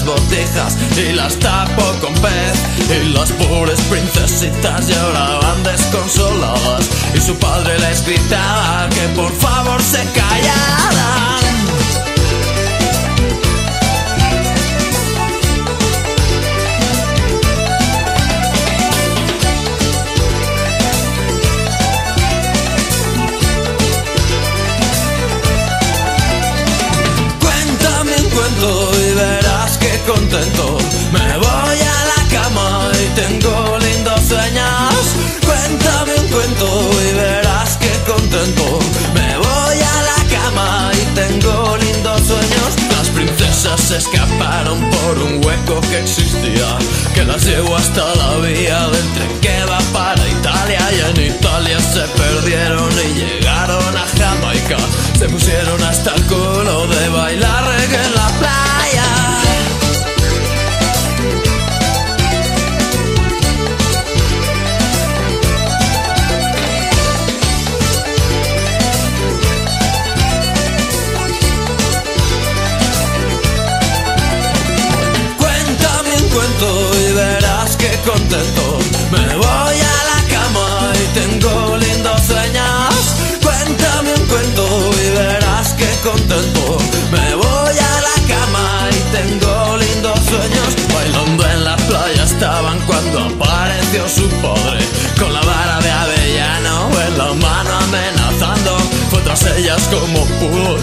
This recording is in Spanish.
las botijas y las tapo con pez. Y las pobres princesitas lloraban desconsoladas y su padre les gritaba que por favor se callaran. Y verás que contento. Me voy a la cama y tengo lindos sueños. Cuéntame un cuento y verás que contento. Me voy a la cama y tengo lindos sueños. Las princesas se escaparon por un hueco que existía, que las llevó hasta la vía del tren que va para Italia. Y en Italia se perdieron y llegaron a Jamaica. Se pusieron hasta el culo de bailar reggae en la playa. Cuéntame un cuento y verás que contento. Me voy a la cama y tengo lindos sueños. Cuéntame un cuento y verás que contento. Me voy a la cama y tengo lindos sueños. Bailando en la playa estaban cuando apareció su padre, con la vara de avellano en la mano amenazando. Fue tras ellas como pudo,